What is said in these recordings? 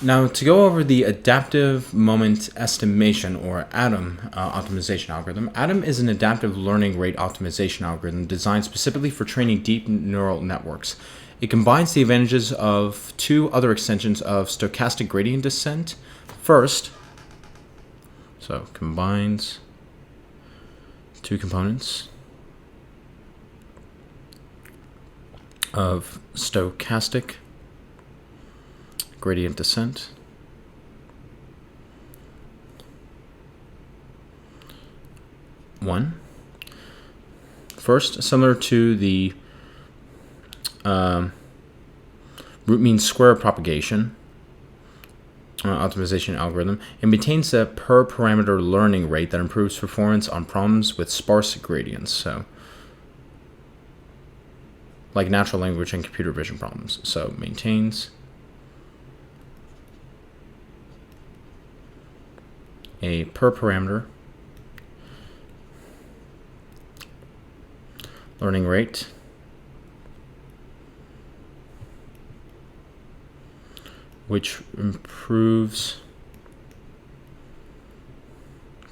Now, to go over the adaptive moment estimation, or ADAM optimization algorithm. ADAM is an adaptive learning rate optimization algorithm designed specifically for training deep neural networks. It combines the advantages of two other extensions of stochastic gradient descent. First, so combines two components of stochastic gradient descent First, similar to the root mean square propagation optimization algorithm, it maintains a per parameter learning rate that improves performance on problems with sparse gradients, so like natural language and computer vision problems. So maintains a per parameter learning rate which improves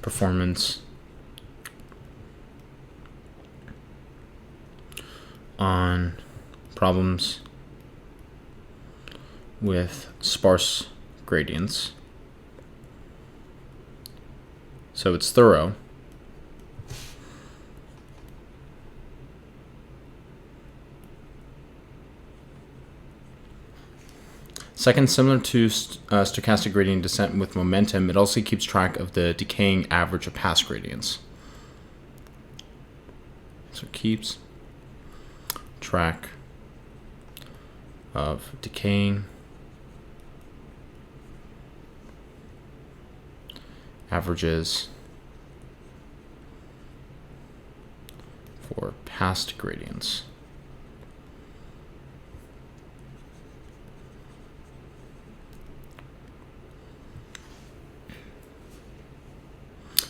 performance on problems with sparse gradients. So it's thorough. Second, similar to stochastic gradient descent with momentum, it also keeps track of the decaying average of past gradients. So it keeps track of decaying averages for past gradients.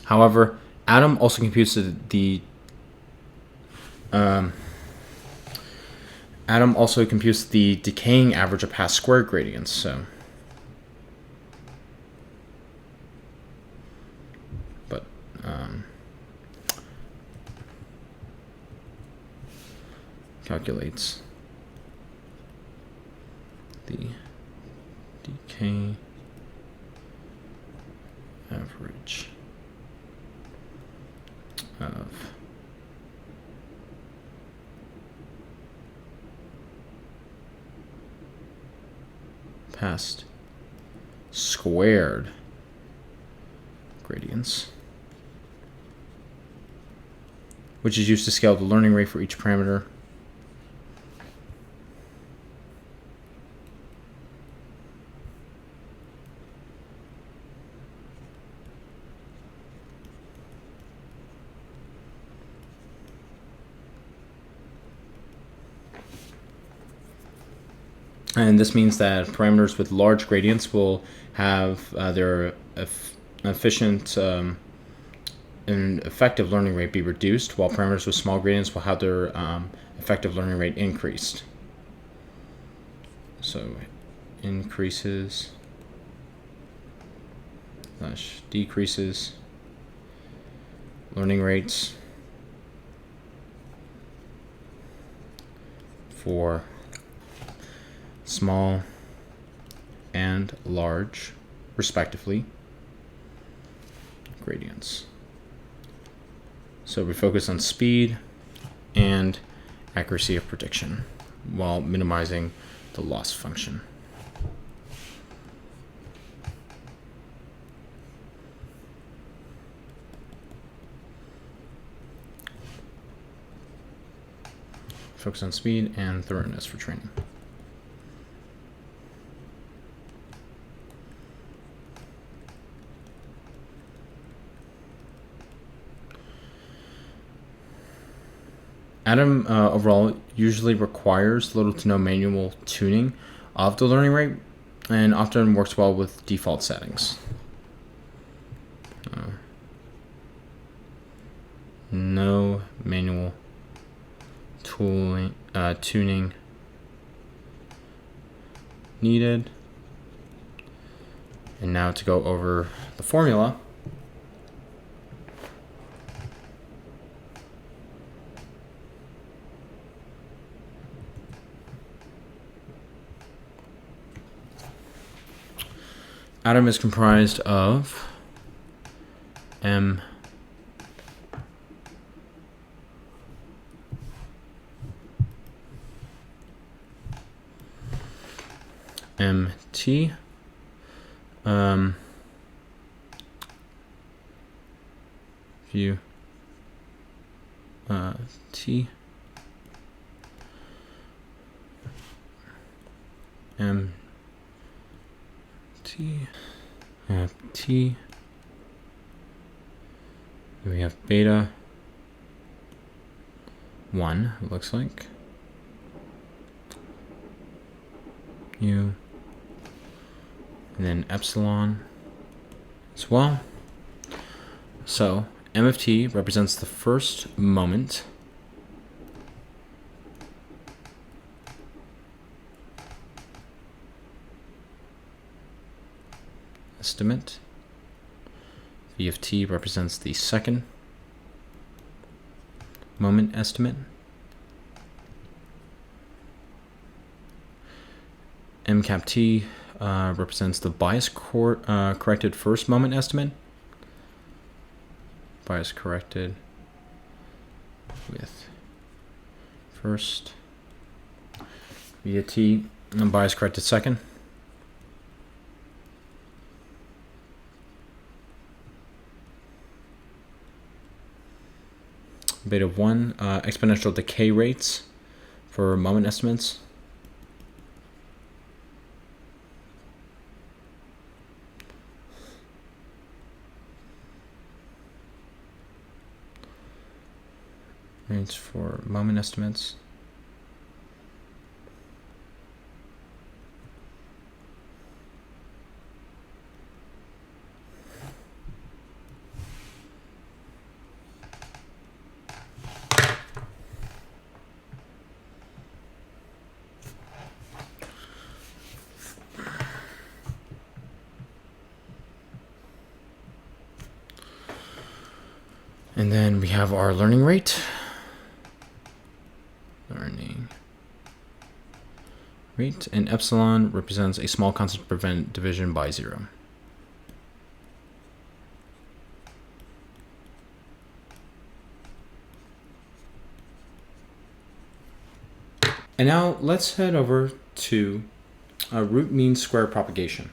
However, ADAM also computes the decaying average of past square gradients. So, calculates the decay average of past squared gradients, which is used to scale the learning rate for each parameter. And this means that parameters with large gradients will have their efficient and effective learning rate be reduced, while parameters with small gradients will have their effective learning rate increased. So increases / decreases learning rates for small and large, respectively, gradients. So we focus on speed and accuracy of prediction while minimizing the loss function. Focus on speed and thoroughness for training. ADAM overall usually requires little to no manual tuning of the learning rate and often works well with default settings. No manual tuning needed And now to go over the formula. Atom is comprised of M MT view T M T T. We have beta 1, it looks like. U. And then epsilon as well. So M of t represents the first moment. Estimate. V of t represents the second moment estimate. M cap t represents the bias corrected first moment estimate. Bias corrected with first via t, and bias corrected second. Beta 1, exponential decay rates for moment estimates. Rates for moment estimates. And then we have our learning rate. Learning rate, and epsilon represents a small constant to prevent division by 0. And now let's head over to root mean square propagation.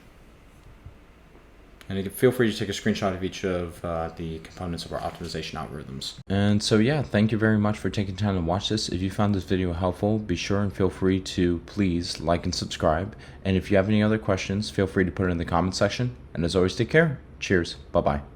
And feel free to take a screenshot of each of the components of our optimization algorithms. And so yeah, thank you very much for taking time to watch this. If you found this video helpful, be sure and feel free to please like and subscribe. And if you have any other questions, feel free to put it in the comment section. And as always, take care. Cheers. Bye-bye.